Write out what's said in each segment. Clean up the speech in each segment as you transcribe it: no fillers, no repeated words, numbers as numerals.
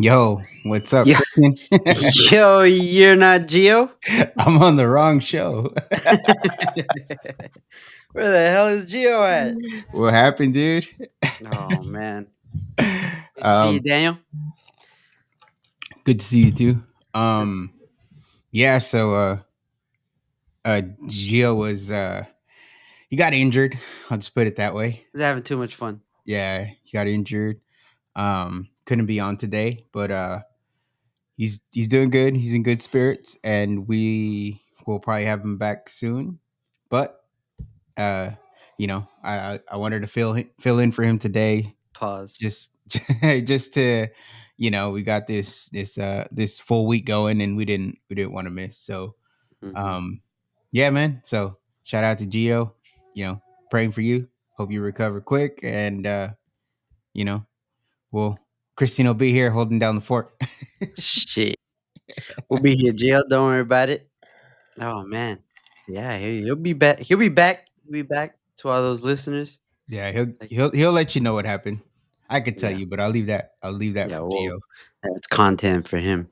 Yo, what's up, Yo, Christian? yo, you're not Geo? I'm on the wrong show. Where the hell is Geo at? What happened, dude? Oh man, good to see you, um, Daniel. Good to see you too. Just Um, yeah, Gio was he got injured. I'll just put it that way. having too much fun. Yeah, he got injured. Couldn't be on today, but he's doing good. He's in good spirits, and we will probably have him back soon. But I wanted to fill in for him today Pause. just just to we got this full week going and we didn't want to miss. So Hmm. um yeah, man, so shout out to Gio. Praying for you, hope you recover quick, and you know well, Christine will be here holding down the fort. Shit, we'll be here, Geo. Don't worry about it. Oh man, yeah, he'll be back. He'll be back. He'll be back to all those listeners. Yeah, he'll Like, he'll he'll let you know what happened. I could tell yeah, you, but I'll leave that yeah. for Well, Gio. that's content for him.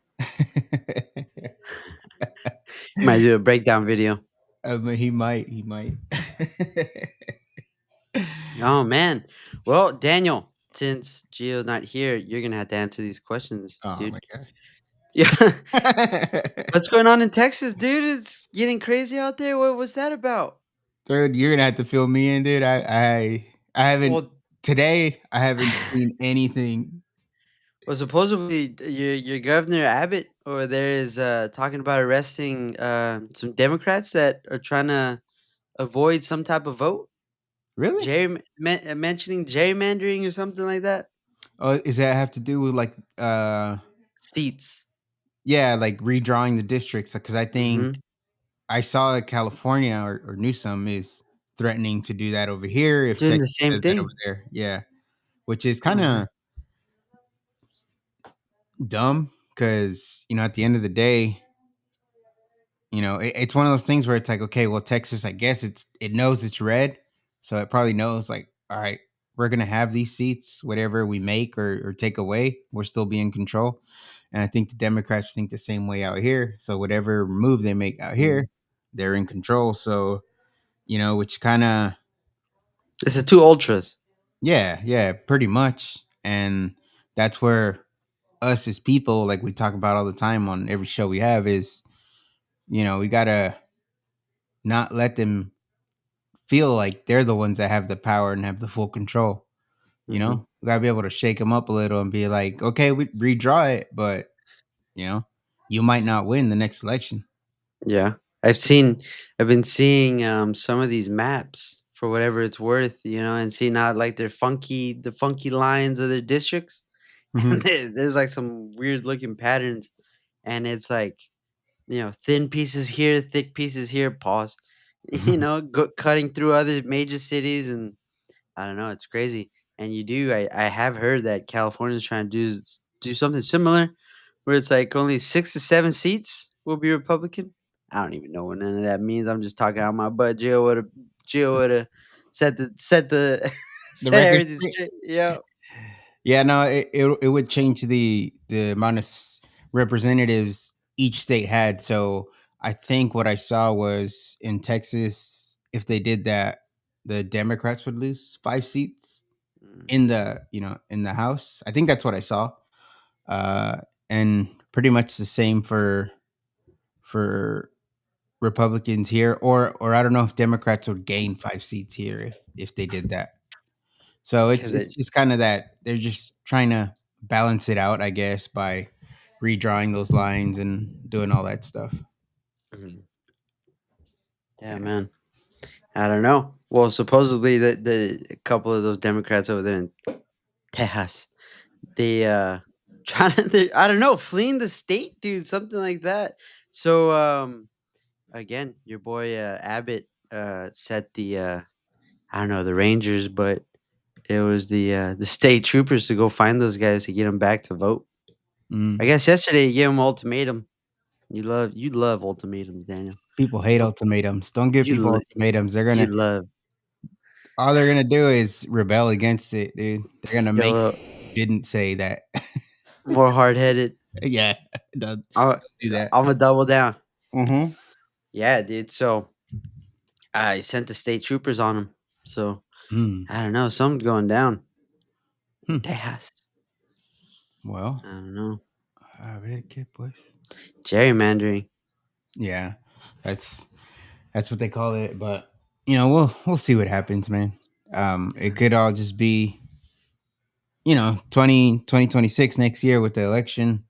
He might do a breakdown video. He might. Oh man. Well, Daniel, since Gio's not here, you're gonna have to answer these questions, Oh my dude. god. Yeah. What's going on in Texas, dude? It's getting crazy out there. What was that about? Dude, you're gonna have to fill me in, dude. I haven't Well, today. I haven't seen anything. well, supposedly your governor Abbott over there is talking about arresting some Democrats that are trying to avoid some type of vote. Really? Mentioning gerrymandering or something like that. Oh, is that have to do with like Seats. yeah, like redrawing the districts? Because I Mm-hmm. think I saw California or Newsom is threatening to do that over here if Doing Texas the same does that over thing. there. Yeah, which is kind Mm-hmm. of dumb because at the end of the day, it's one of those things where it's like, okay, well, Texas, I guess it knows it's red, so it probably knows like, all right, we're gonna have these seats, whatever we make or take away, we're still be in control. And I think the Democrats think the same way out here. So whatever move they make out Mm. here, they're in control. So which kind of It's the two ultras. yeah, pretty much. And that's where us as people, like we talk about all the time on every show we have, is we gotta not let them feel like they're the ones that have the power and have the full control. Mhm. We gotta be able to shake them up a little and be like, okay, we redraw it, but you know, you might not win the next election. Yeah. I've been seeing, some of these maps for whatever it's worth, and seeing how, like, the funky lines of their districts, and Hmm. there's, like, some weird looking patterns, and it's like, thin pieces here, thick pieces here, pause, cutting through other major cities, and I don't know, it's crazy. And I have heard that California's trying to do something similar where it's like only 6 to 7 seats will be Republican. I don't even know what none of that means. I'm just talking out my butt. Gio woulda set the The set record everything straight. straight. Yeah. Yeah, no, it would change the amount of representatives each state had. So I think what I saw was in Texas, if they did that, the Democrats would lose 5 seats Mm, in the House. I think that's what I saw. And pretty much the same for Republicans here, or I don't know if Democrats would gain 5 seats here if they did that. So it's 'cause it's it just kind of that they're just trying to balance it out, I guess, by redrawing those lines and doing all that stuff. mhm. Yeah, Yeah. man. I don't know. Well, supposedly the a couple of those Democrats over there in Texas, they, trying to I don't know, fleeing the state, dude, something like that. So, again, your boy, Abbott, set I don't know, the Rangers, but it was the state troopers to go find those guys to get them back to vote. I Mm. guess yesterday you gave 'em ultimatum. You love ultimatums, Daniel. People hate Ul ultimatums. Don't give you people lo ultimatums. They're you gonna love all they're gonna do is rebel against it, dude. They're gonna make Yellow didn't say that. More hard headed. Yeah, don't I'm do that. gonna double down. Mm-hmm. Yeah, dude. So I sent the state troopers on him. So Hmm. I don't know. Something's going down in Hmm. Texas. Well, I don't know. a ver qué pues. Gerrymandering. Yeah, that's that's what they call it. But we'll see what happens, man. It could all just be 2026 next year with the election.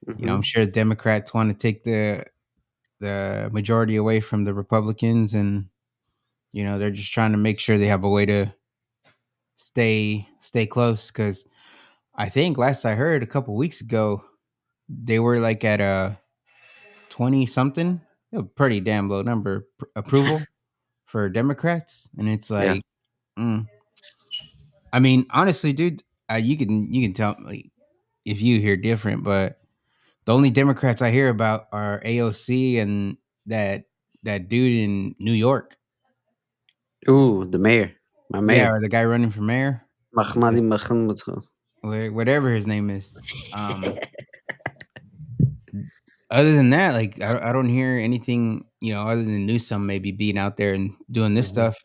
I'm Mm-hmm. sure Democrats want to take the majority away from the Republicans, and they're just trying to make sure they have a way to stay close. Because I think last I heard a couple weeks ago, they were like at a 20 something, a pretty damn low number approval for Democrats, and it's Yeah. like, mm. I mean, honestly, dude, you can tell me if you hear different, but the only Democrats I hear about are AOC and that that dude in New York. Ooh, the mayor. My Yeah, mayor. or the guy running for mayor, Mahmadi Mahmoud. whatever his name is. Other than that, like I don't hear anything, other than Newsom maybe being out there and doing this Mhm. stuff.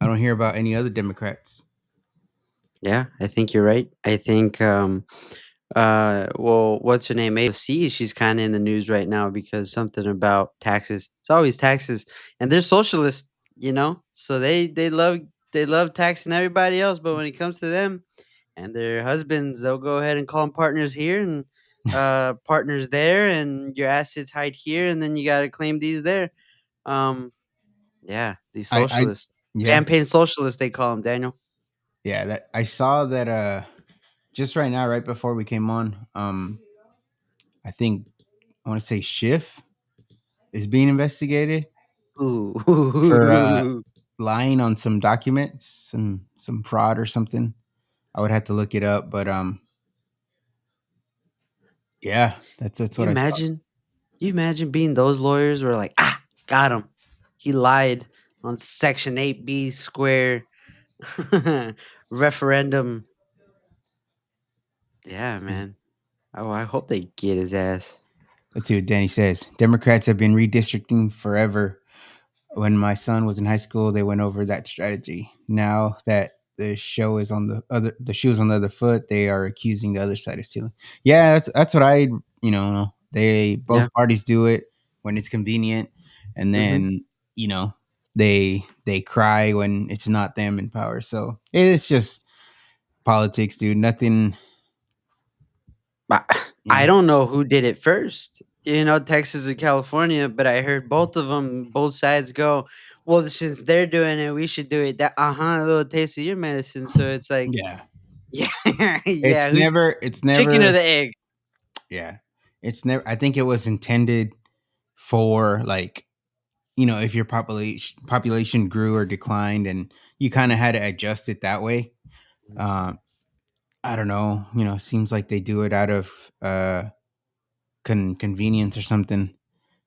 I don't hear about any other Democrats. Yeah, I think you're right. I think well, what's her name? AOC, she's kind of in the news right now because something about taxes. It's always taxes, and they're socialists, So they love taxing everybody else, but when it comes to them and their husbands, they'll go ahead and call them partners here and partners there, and your assets hide here, and then you got to claim these there. Um, yeah, these I socialists, yeah, campaign socialists, they call them, Daniel. yeah, that I saw that just right now, right before we came on. I think I want to say Schiff is being investigated for Ooh. lying on some documents, some fraud or something. I would have to look it up, but yeah, that's You what I saw. imagine you imagine being those lawyers where like, got him. He lied on Section 8B square referendum. Yeah, man. Oh, I hope they get his ass. Let's see what Danny says. Democrats have been redistricting forever. When my son was in high school, they went over that strategy. Now that the shoe is on the other foot, they are accusing the other side of stealing. Yeah, that's what they Yeah. both parties do it when it's convenient, and Mhm. then you know they cry when it's not them in power. So it's just politics, dude. Nothing, But you I know. don't know who did it first. Texas and California, but I heard both of them, both sides go, "Well, since they're doing it, we should do it." That a little taste of your medicine. So it's like, Yeah, yeah, it's yeah, who never, it's chicken or never, the egg? yeah, it's never. I think it was intended for like if your population grew or declined, and you kind of had to adjust it that way. Um, I don't know. It seems like they do it out of uh, convenience or something.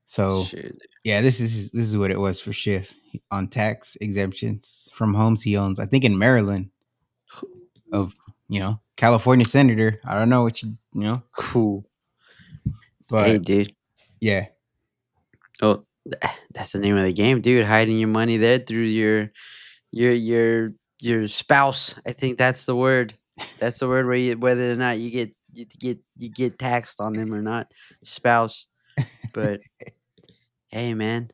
So Shit. yeah, this is what it was for Schiff on tax exemptions from homes he owns. I think in Maryland of California senator. I don't know what Cool. Hey, but dude. yeah, Oh, that's the name of the game, dude. Hiding your money there through your your your spouse. I think that's the word. That's the word where whether or not you get taxed on them or not. Spouse. But hey, man,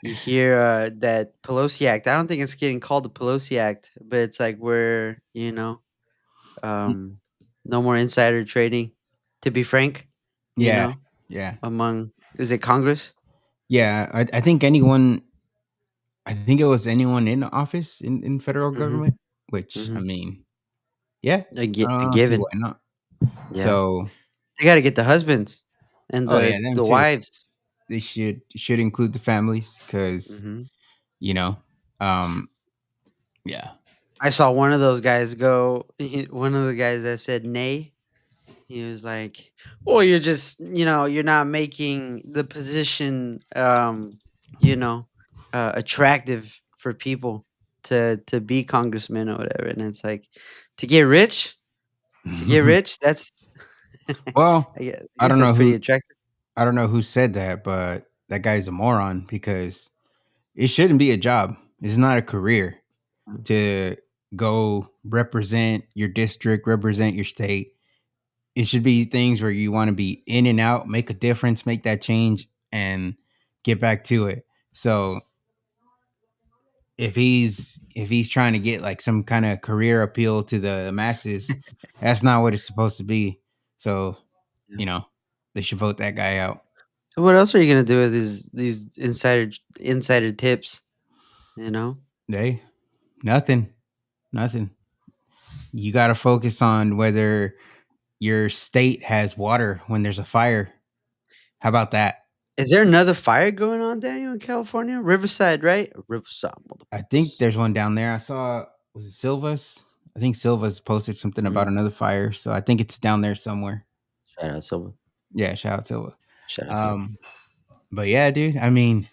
you hear that Pelosi Act? I don't think it's getting called the Pelosi Act, but it's like where um, no more insider trading. To be frank, you yeah, know, yeah, among is it Congress? yeah. I think I think it was anyone in office in federal Mm-hmm. government, which I Mm-hmm. mean, yeah, I A don't see given. why not. Yeah. So, They gotta get the husbands and oh yeah, the them the too. wives. They should include the families because Mhm. you know, um, yeah, I saw one of those guys go one of the guys that said nay, he was like, "Well, you're just, you're not making the position, you know, attractive for people to be congressmen or whatever." And it's like, to get rich, that's Well, I I guess don't that's know pretty who attractive. I don't know who said that, but that guy's a moron because it shouldn't be a job. It's not a career Mm, to go represent your district, represent your state. It should be things where you want to be in and out, make a difference, make that change, and get back to it. So if he's trying to get like some kind of career appeal to the masses, that's not what it's supposed to be. So, yeah. you know, they should vote that guy out. So what else are you gonna do with these insider tips? You know, They nothing, nothing. You got to focus on whether your state has water when there's a fire. How about that? is there another fire going on, Daniel, in California? Riverside, right? Riverside, I think motherfuckers. there's one down there. I saw, was it Silva's? I think Silva's posted something about Mhm. another fire, so I think it's down there somewhere. Shout out Silva. Yeah, shout out Silva. Shout out Silva. Um, but yeah, dude. I mean,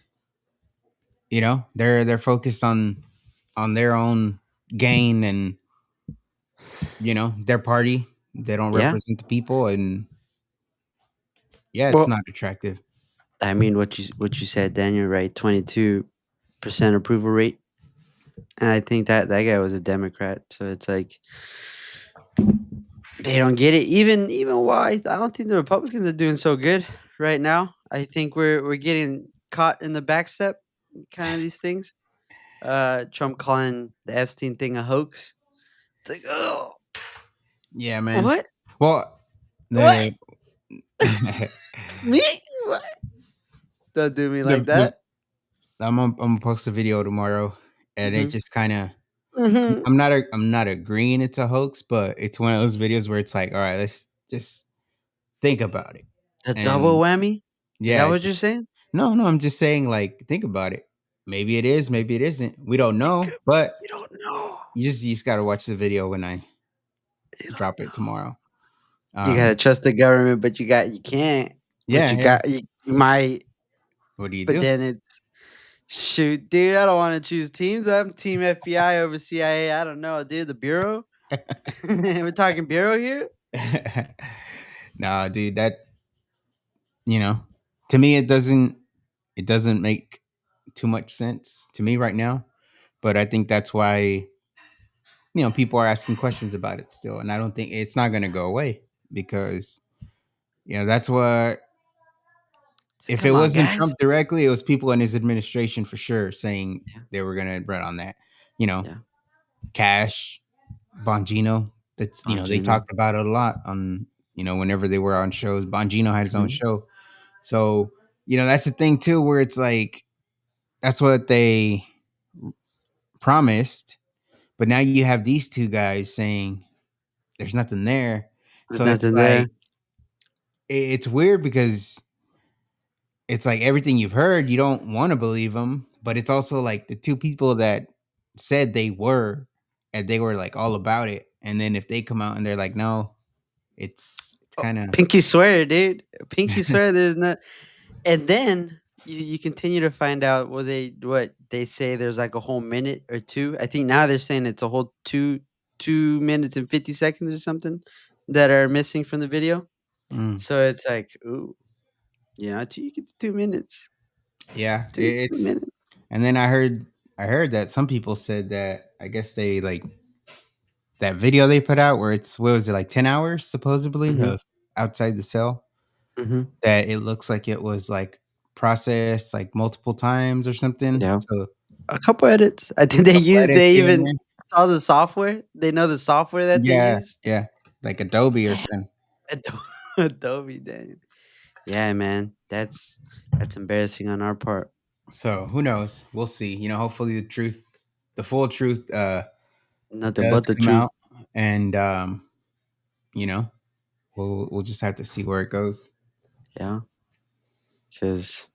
they're focused on their own gain and their party. They don't Yeah. represent the people, and yeah, it's Well, not attractive. I mean, what you said, Daniel, right? 22% approval rate, and I think that guy was a Democrat. So it's like they don't get it. Even why I don't think the Republicans are doing so good right now. I think we're getting caught in the backstep, kind of these things. Trump calling the Epstein thing a hoax. It's like, oh, Yeah, man. what? Well, What? the Me? What? Don't do me like the that. I'm gonna post a video tomorrow, and it Mhm. just kind of Mhm. I'm not agreeing it's a hoax, but it's one of those videos where it's like, all right, let's just think about it, A double and whammy? Is that yeah, what you're saying? no, I'm just saying like think about it. Maybe it is, maybe it isn't. We don't It know, could but you don't know. you just gotta watch the video when I You don't drop it know. tomorrow. You gotta Um, trust the government, but you can't. But yeah, yeah. you might, What do you but do? then it's shoot, dude, I don't wanna choose teams. I'm team FBI over CIA. I don't know, dude, the bureau? We're talking bureau here? Nah, dude, that you know, to me it doesn't make too much sense to me right now. But I think that's why people are asking questions about it still, and I don't think it's not going to go away because that's what So if it come on, wasn't guys. Trump directly, it was people in his administration for sure saying Yeah, they were going to run on that. You know, yeah. Cash, Bongino. That's they Bongino. talked about it a lot on whenever they were on shows. Bongino had his own Mhm. show, so that's the thing too, where it's like that's what they promised, but now you have these two guys saying there's nothing there. There's So it's nothing like there. it's weird because it's like everything you've heard, you don't want to believe them, but it's also like the two people that said they were and they were like all about it, and then if they come out and they're like, no, it's Oh, kind of pinky swear, dude. Pinky swear there's not. And then you continue to find out what they say there's like a whole minute or 2. I think now they're saying it's a whole 2 minutes and 50 seconds or something that are missing from the video. mm, So it's like, ooh, 2 you get to 2 minutes. yeah, 2 it's minutes. and then I heard that some people said that I guess they like that video they put out where it's what was it like 10 hours supposedly Mhm, of outside the cell, mhm. that it looks like it was like processed like multiple times or something. Yeah. So A couple edits. I think couple edits they here and even there. saw the software. They know the software that they Yeah, use. yeah, like Adobe or Damn, something. Adobe, dang. Yeah, man. That's embarrassing on our part. So who knows? We'll see. Hopefully the full truth Nothing does but the come truth. out, and you know, we'll just have to see where it goes. Yeah, because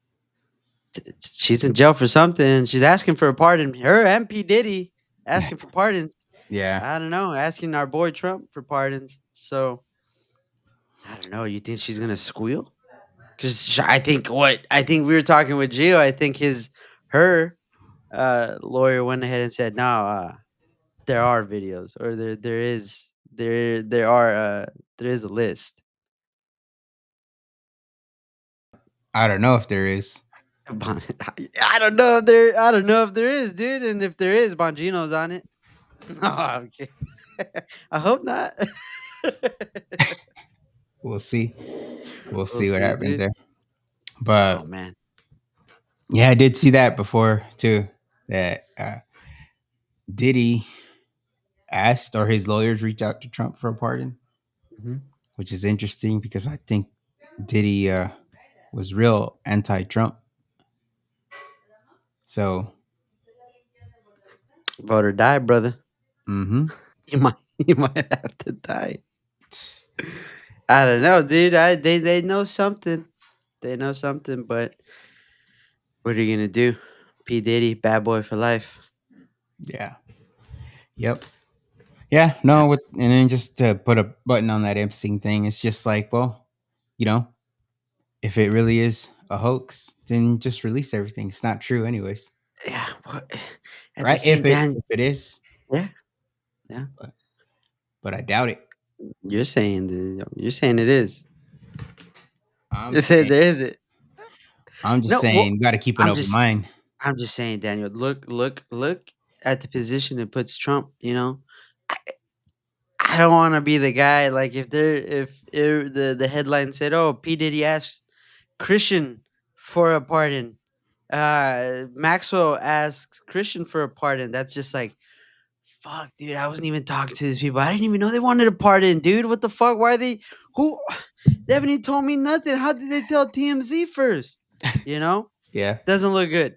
she's in jail for something. She's asking for a pardon. Her and P. Diddy asking for pardons. Yeah. I don't know, asking our boy Trump for pardons. So, I don't know. You think she's gonna squeal? Because I think we were talking with Gio. I think her lawyer went ahead and said, "No, there are videos, or there is a list." I don't know if there is. Bon- I don't know if there. I don't know if there is, dude. And if there is, Bongino's on it. No, I'm kidding. I hope not. We'll see. We'll We'll see what see, happens dude. there. Oh But man. yeah, I did see that before too. That Diddy asked or his lawyers reached out to Trump for a pardon, Mhm. which is interesting because I think Diddy was real anti-Trump. So, Vote or die, brother. mm-hmm. You might you might have to die. I don't know, dude. They know something. They know something, but what are you gonna do? P Diddy, bad boy for life. Yeah. Yep. Yeah. Yeah. No. And then just to put a button on that Epstein thing, it's just like, well, you know, if it really is a hoax, then just release everything. It's not true, anyways, Yeah. At the right? same time, If it is, yeah, yeah. but, but I doubt it. You're saying it is. I'm You said saying, there isn't. I'm just No, well, saying, got to keep an I'm open just mind. I'm just saying, Daniel. Look at the position it puts Trump. I don't want to be the guy like if the headline said, "Oh, P Diddy asked Christian for a pardon." Maxwell asks Christian for a pardon. That's just like, fuck, dude. I wasn't even talking to these people. I didn't even know they wanted a pardon, dude. What the fuck? Why are they? Who? They haven't even told me nothing. How did they tell TMZ first? You know, Yeah. doesn't look good.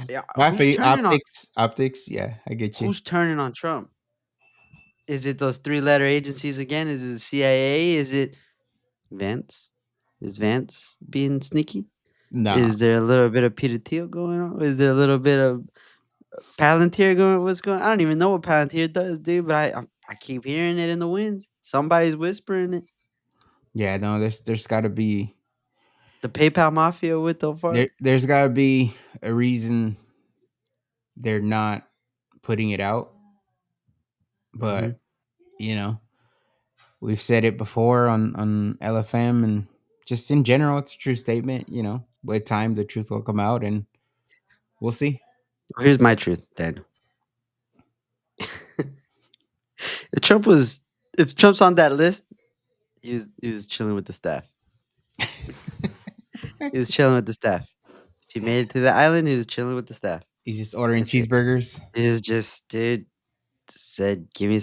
Yeah, Well, for you, optics. Yeah, I get you. who's turning on Trump? Is it those three-letter agencies again? Is it the CIA? Is it Vance? Is Vance being sneaky? No. Is there a little bit of Peter Thiel going on? Is there a little bit of Palantir going? What's going? I don't even know what Palantir does, dude. But I keep hearing it in the winds. Somebody's whispering it. Yeah, no. There's got to be The PayPal mafia with the far. there's got to be a reason they're not putting it out. Hmm. But you know, we've said it before on LFM and just in general, it's a true statement. You know, with time, the truth will come out, and we'll see. Here's my truth, Dan. if Trump was, if Trump's on that list, he was chilling with the staff. He was chilling with the staff. If he made it to the island, he was chilling with the staff. He's just ordering That's it. cheeseburgers. He was just, dude, said, give me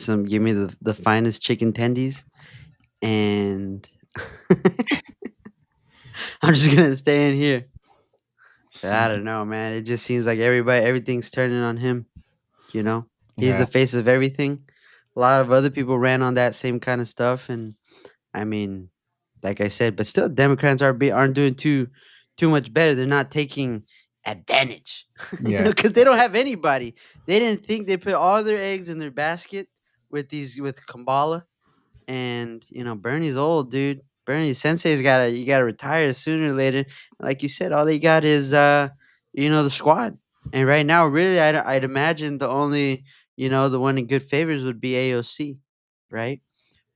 the finest chicken tendies, and I'm just gonna stay in here. I don't know, man. It just seems like everything's turning on him. You know, he's Yeah, the face of everything. A lot of other people ran on that same kind of stuff, and I mean, like I said, but still, Democrats aren't doing too much better. They're not taking advantage, yeah, because they don't have anybody. They didn't think they put all their eggs in their basket with Kambala, and Bernie's old, dude. Bernie Sensei's gotta you gotta retire sooner or later. Like you said, all they got is the squad. And right now, really, I'd imagine the only the one in good favors would be AOC, right?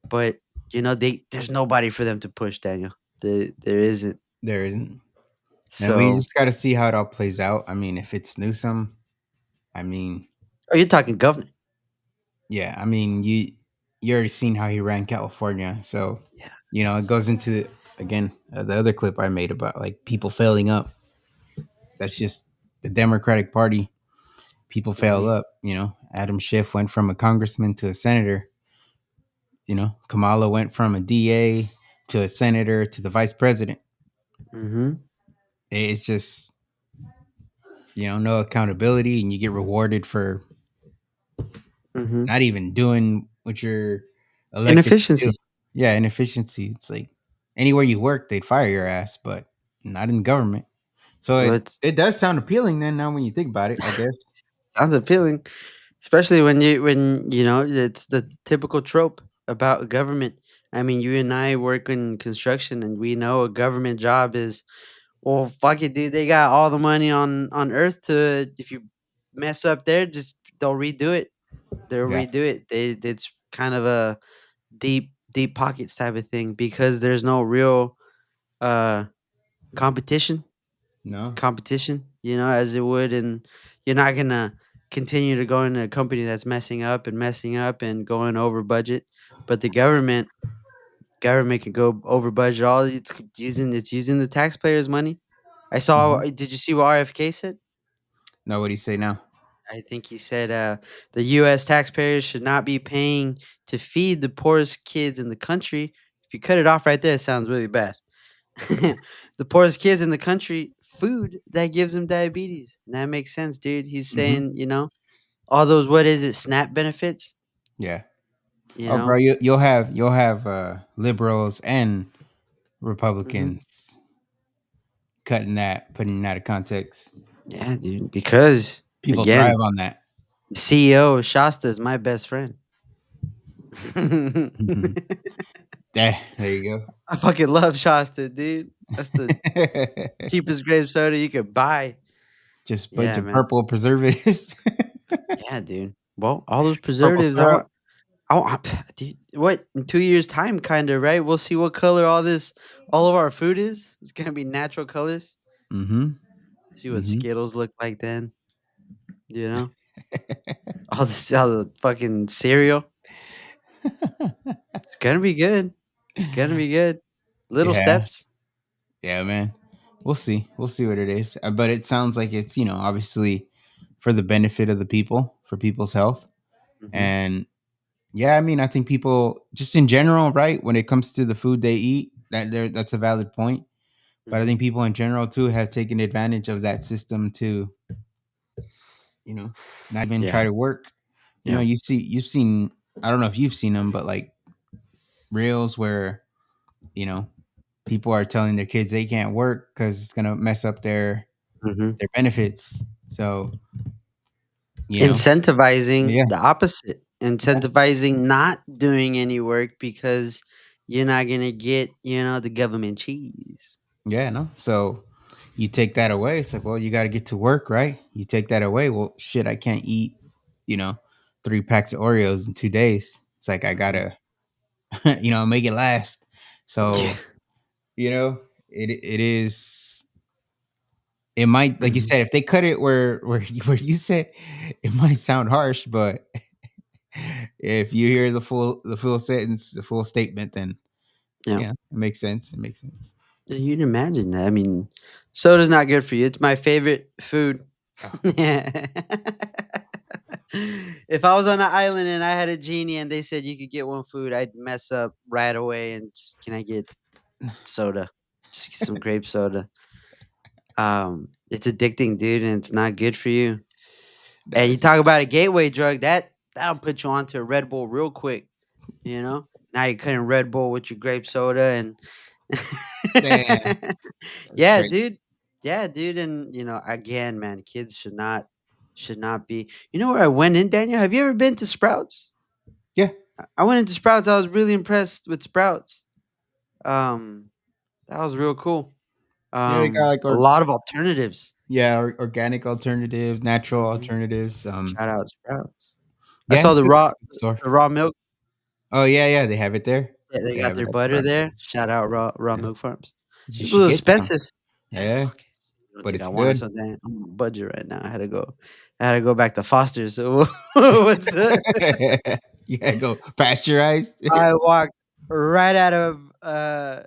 But there's nobody for them to push, Daniel. There isn't. there isn't. And we So, just got to see how it all plays out. I mean, if it's Newsom, I mean, oh, you're talking governor. yeah, I mean, you already seen how he ran California, so Yeah. it goes into again the other clip I made about like people failing up. That's just the Democratic Party. People fail Hmm. up. Adam Schiff went from a congressman to a senator. Kamala went from a DA to a senator to the vice president. Hmm. It's just no accountability, and you get rewarded for Hmm. not even doing what you're elected to do. Inefficiency. Yeah, inefficiency. It's like anywhere you work, they'd fire your ass, but not in government. So Well, it it's it does sound appealing then now when you think about it, I guess. sounds appealing. Especially when it's the typical trope about government. I mean, you and I work in construction, and we know a government job is, well, fuck it, dude. They got all the money on earth to, if you mess up there, just they'll redo it. They'll Yeah. redo it. It's kind of a deep pockets type of thing, because there's no real uh Competition, No. competition, as it would, and you're not gonna continue to go into a company that's messing up and going over budget. But the government can go over budget all it's using the taxpayers' money. I saw Hmm. did you see what RFK said? No, what do you say now? I think he said, the US taxpayers should not be paying to feed the poorest kids in the country. If you cut it off right there, it sounds really bad. The poorest kids in the country, food that gives them diabetes. And that makes sense, dude. He's Hmm. saying, all those, what is it, SNAP benefits, Yeah. you Oh, bro, know? you'll have liberals and Mhm. Republicans cutting that, putting it out of context. Yeah, dude, because People thrive again, on that. CEO of Shasta is my best friend. Mhm. There you I fucking love Shasta, dude. That's the go. cheapest grape soda you could buy. Just bunch Yeah, of man. purple preservatives. Yeah, dude. Well, all those Purple preservatives, syrup. dude, what, in 2 years' time, kinda, right? We'll see what color all of our food is. It's gonna be natural colors. Mhm. See what Mhm. Skittles look like then, you know? All the fucking cereal. It's gonna be good. It's gonna be good. Little Yeah. steps. Yeah, man. We'll see. We'll see what it is. But it sounds like it's, obviously for the benefit of the people, for people's health. Mhm, And yeah, I mean, I think people just in general, right, when it comes to the food they eat, that's a valid point. But I mhm. think people in general too have taken advantage of that system to, not even Yeah, try to work. yeah. You've seen, I don't know if you've seen them, but like reels where, you know, people are telling their kids they can't work because it's gonna mess up Mhm. their benefits. So, you know, Incentivizing yeah, the opposite, yeah, incentivizing not doing any work because you're not gonna get, the government cheese. yeah, no. So you take that away. It's like, well, you got to get to work, right? You take that away. Well, shit, I can't eat, you know, 3 packs of Oreos in 2 days. It's like I Mhm. gotta, make it last. Yeah. So, it is. It might, like you Mhm. said, if they cut it where you said, it might sound harsh, but if you hear the full sentence, the full statement, then Yeah. yeah, it makes sense. It makes sense. Yeah, you'd imagine that. I mean, soda's not good for you. It's my favorite food. Oh, If I was on an island and I had a genie and they said you could get one food, I'd mess up right away and just, "Can I get soda? Just get some grape soda." It's addicting, dude, and it's not good for you. no, And you it's talk about a gateway drug, that'll put you onto a Red Bull real quick, you know? Now you're cutting Red Bull with your grape soda and damn. That's Yeah, crazy. dude. Yeah, dude, and, again, man, kids should not be where I went in, Daniel? Have you ever been to Sprouts? Yeah, I went into Sprouts, I was really impressed with Sprouts. Um, that was real cool. yeah. They got like A lot of alternatives. organic alternatives, natural Mhm. alternatives. Shout out Sprouts. I Yeah, saw it's the good raw store. the raw milk. Oh yeah, yeah. They have it there. Yeah, they They got have it their at butter Sprouts. there. Shout out Raw Yeah, Milk Farms. you It's a should little get some. expensive. Yeah, Yeah, fuck it. but Dude, I it's wanted good. something. I'm on a budget right now. I had to go back to Foster's. So what's the You gotta go pasteurized. I walked right out of, I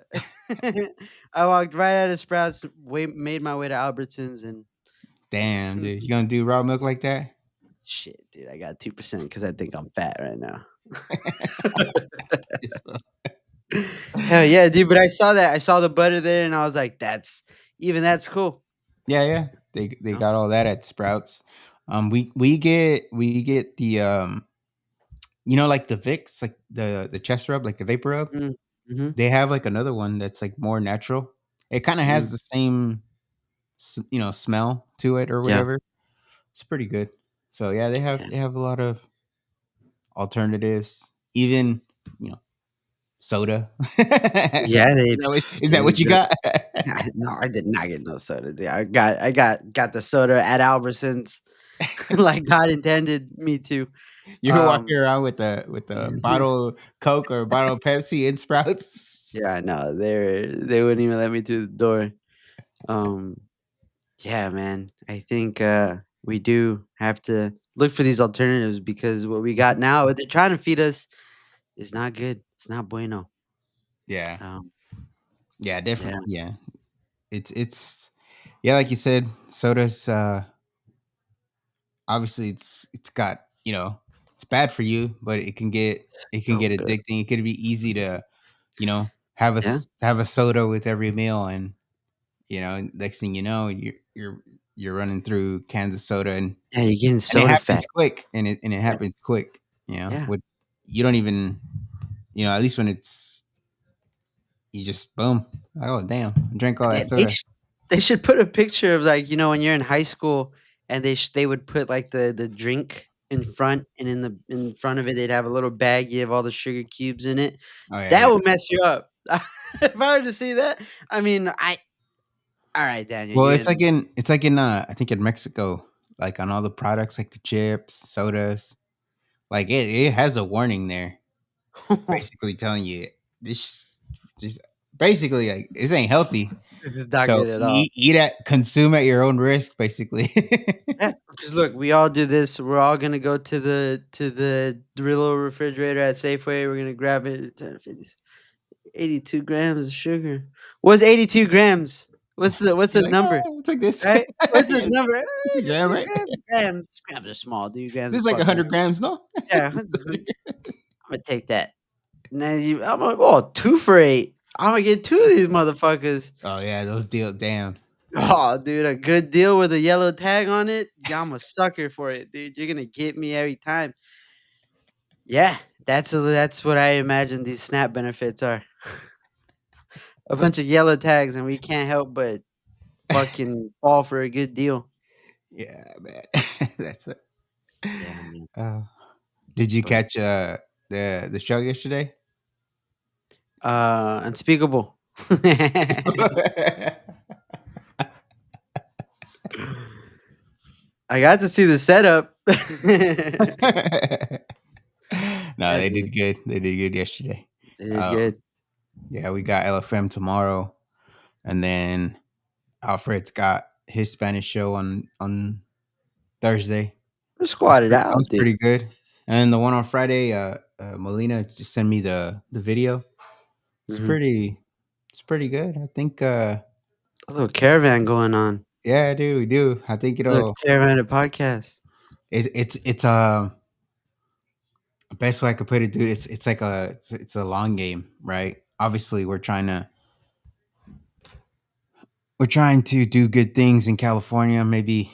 walked right out of Sprouts, made my way to Albertsons, and Damn, dude, you gonna do raw milk like that? shit, dude, I got 2% because I think I'm fat right now. It's, Hell yeah, dude, but I saw the butter there, and I was like, that's cool, yeah, yeah. They you know? got all that at Sprouts. We get the like the Vicks, like the chest rub, like the vapor rub. Mm, mhm, They have like another one that's like more natural. It kind of has mm, the same smell to it or yeah, whatever. It's pretty good. So yeah, they have yeah. they have a lot of alternatives. Even you know soda. Yeah, Is that they what you got? no, I did not get no soda, dude. I got the soda at Albertsons like God intended me to. You're walking Um around with a bottle of Coke or a bottle of Pepsi in Sprouts. Yeah, I know. They wouldn't even let me through the door. Um, yeah, man. I think we do have to look for these alternatives because what we got now, what they're trying to feed us, is not good. It's not bueno. Yeah. Um, Yeah, yeah, definitely. Yeah. It's yeah, like you said, soda's obviously it's got, it's bad for you, but it can get so good. addicting. It could be easy to, have Yeah. have a soda with every meal, and next thing you know, you're running through cans of soda, Yeah, you're getting and it soda happens fat. quick, and it Yeah, happens quick, yeah. with you don't even, at least when it's you just boom, like, oh damn, I drank all They that they soda. sh they should put a picture of, like, when you're in high school and they would put, like, the drink in front, and in front of it, they'd have a little baggie of all the sugar cubes in it. Oh yeah, That yeah. would mess you up. If I were to see that, I mean, I alright, Daniel, Well, you it's like in I think in Mexico, like on all the products, like the chips, sodas, like it has a warning there, didn't basically telling you this just basically like this ain't healthy. This is not So good at all. consume at your own risk, basically. Yeah, because look, we all do this. We're all gonna go to the little refrigerator at Safeway. We're gonna grab it. 10, 50, 82 grams of sugar. What's 82 grams? What's the You're like, number? it's like this. Right? What's the Yeah, number? it's a gram, 82 right? grams. Grams are small, dude. Grams This are is like fucking. 100 grams, no? Yeah, I'm gonna take that. And then I'm like, oh, 2 for 8. I'm gonna get two of these motherfuckers. Oh yeah, those deal. Damn. Oh, dude, a good deal with a yellow tag on it. Yeah, I'm a sucker for it, dude. You're gonna get me every time. Yeah, that's what I imagine these SNAP benefits are. A bunch of yellow tags, and we can't help but fucking fall for a good deal. Yeah, man. That's it. Yeah, man. Uh, did you But, catch the show yesterday? unspeakable. I got to see the setup. No, Yeah, they dude, did good. They did good yesterday. they did Um, good. yeah, we got LFM tomorrow, and then Alfred's got his Spanish show on Thursday. We're That's squatted pretty, that was out, dude. pretty good. And the one on Friday, Molina just sent me the video. It's Mhm. pretty, it's pretty good. I think, A little caravan going on. yeah, I do, we do. I think A little it'll. caravan of podcast. It's best way I could put it, dude. It's a long game, right? Obviously, we're trying to do good things in California. Maybe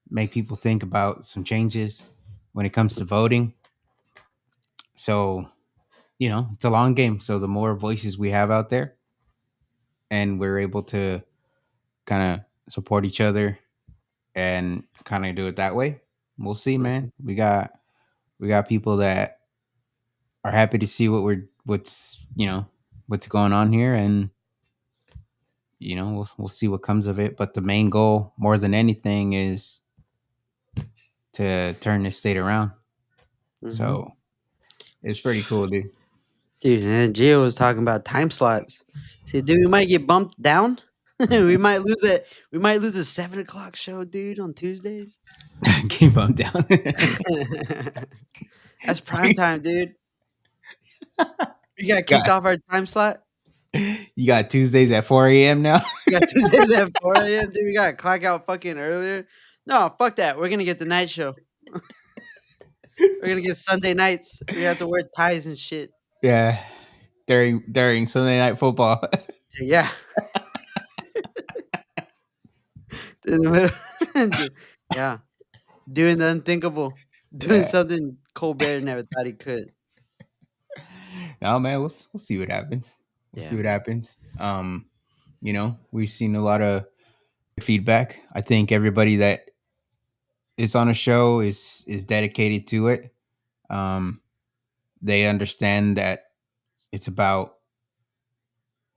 make people think about some changes when it comes to voting. So it's a long game. So the more voices we have out there, and we're able to kind of support each other and kind of do it that way, we'll see, Mhm, man. We got people that are happy to see what's going on here, and we'll see what comes of it. But the main goal, more than anything, is to turn this state around. mhm. So it's pretty cool, dude. Dude, and Gio was talking about time slots. See, dude, we might get bumped down. We might lose a 7 o'clock show, dude, on Tuesdays. Keep on down. That's prime time, dude. We got kicked got off our time slot. you got Tuesdays at 4 a.m. now. We got Tuesdays at 4 a.m., dude. We got clock out fucking earlier. No, fuck that. We're gonna get the night show. We're gonna get Sunday nights. We have to wear ties and shit. Yeah, during Sunday night football. Yeah. In the middle. Yeah. Doing the unthinkable. Doing Yeah. something Colbert never thought he could. No, man, we'll see what happens. We'll Yeah, see what man. happens. We've seen a lot of feedback. I think everybody that is on a show is dedicated to it. Um, they understand that it's about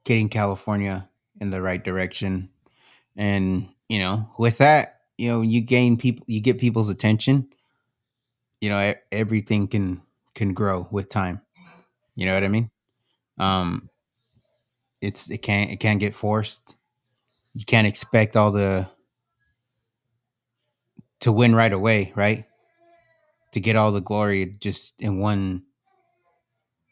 getting California in the right direction, and with that, you get people's attention. Everything can grow with time. You know what I mean? Um, it can't get forced. you can't expect all the to win right away, right? To get all the glory just in one,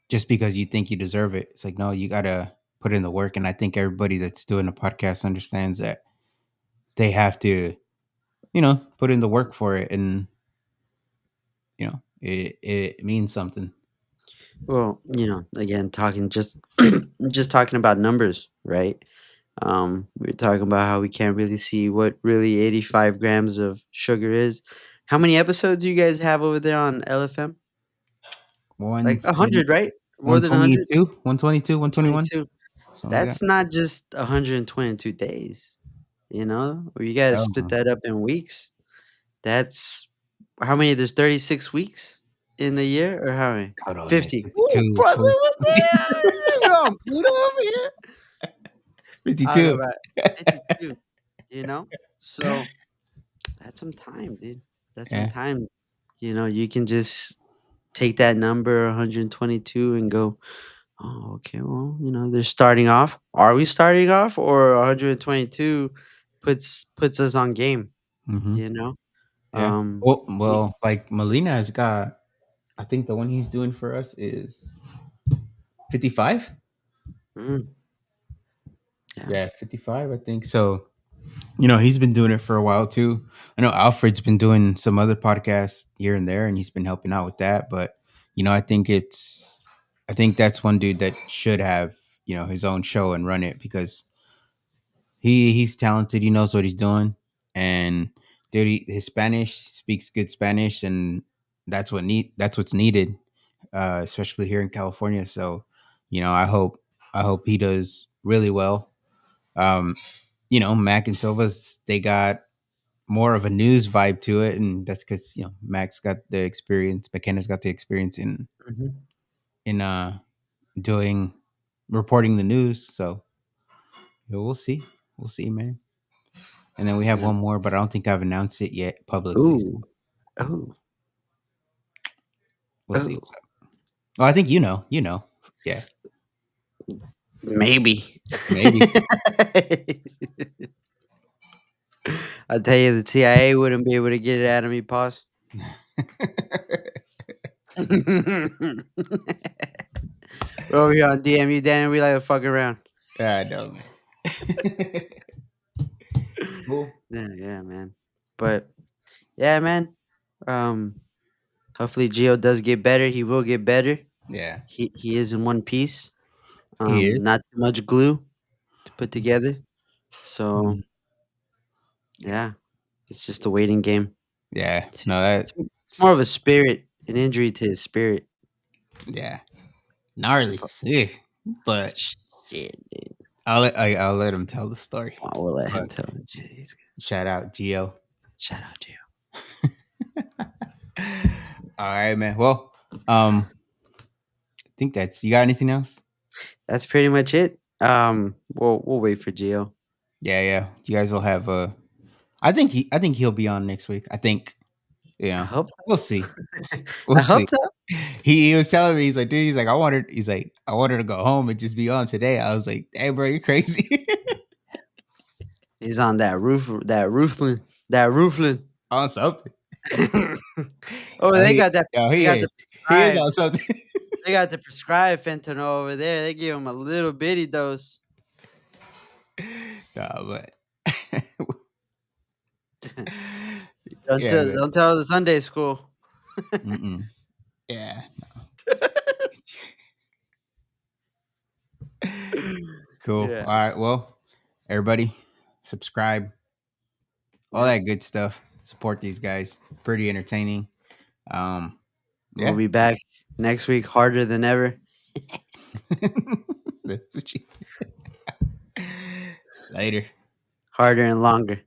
just because you think you deserve it. It's like, no, you gotta put in the work. And I think everybody that's doing a podcast understands that they have to, put in the work for it, and it means something. Well, again, talking just just talking about numbers, right? We are talking about how we can't really see what really 85 grams of sugar is. How many episodes do you guys have over there on LFM? Like 120, 100, right? More than 100? 122, 122, 121, 22. something like that. That's not just 122 days, You gotta split Oh, that up in weeks. That's how many? There's 36 weeks in a year, or how many? hold on, man. 50. Ooh, 52, brother, what the hell? We're on Pluto over here. Talk 52. about 52, you know? So, that's some time, dude. That's some Yeah. time. You can just take that number 122 and go, "Oh, okay, well, they're starting off. Are we starting off, or 122 puts us on game?" Hmm. You know? Yeah. Um, y Well, like Molina has got, I think the one he's doing for us is 55. mm, yeah. Yeah, 55, I think. So, he's been doing it for a while too. I know Alfred's been doing some other podcasts here and there, and he's been helping out with that. But, I think that's one dude that should have, his own show and run it, because he's talented. He knows what he's doing. And dude, his Spanish, speaks good Spanish, and that's what's needed, especially here in California. So, I hope he does really well. Um, Mac and Silva's, they got more of a news vibe to it, and that's because Mac's got the experience, McKenna's got the experience Mhm. in doing reporting the news. So we'll see, man. And then we have Yeah. one more, but I don't think I've announced it yet publicly. So Ooh. Oh. we'll see Oh. what's up. Oh, I think yeah, Maybe. maybe. I'll tell you, the CIA wouldn't be able to get it out of me, boss. We're over here on DMU, Dan. We like to fuck around. I know, man. Cool. Yeah, yeah, man. But yeah, man. Um, Hopefully Geo does get better. He will get better. Yeah, He is in one piece. he is. Not too much glue to put together. So Mhm. Yeah, yeah, it's just a waiting game. yeah. It's No, it's more of a spirit, an injury to his spirit. yeah, gnarly. Fu- Yeah. But Shit, dude. I'll let him tell the story. I will let him But tell it. Jeez. shout out Geo. Shout out to you. All right, man. Well, I think that's, you got anything else? That's pretty much it. We'll wait for Geo. Yeah, yeah. You guys will have I think he'll be on next week. I think, I hope we'll see. so. We'll I hope see. so. He was telling me, he's like, dude, I wanted to go home and just be on today. I was like, hey bro, you're crazy. He's on that roofling. On something. Oh, Oh, they got that. They he got the is. He is prescribed. on something. They got the prescribed fentanyl over there. They give him a little bitty dose. Nah, but Don't yeah, tell, man. don't tell the Sunday school. Mm-mm. Yeah. Cool. All Yeah, right. Well, everybody, subscribe, all yeah. that good stuff. Support these guys. Pretty entertaining. Um, We'll yeah. be back next week, harder than ever, That's what she said. Later. harder and longer.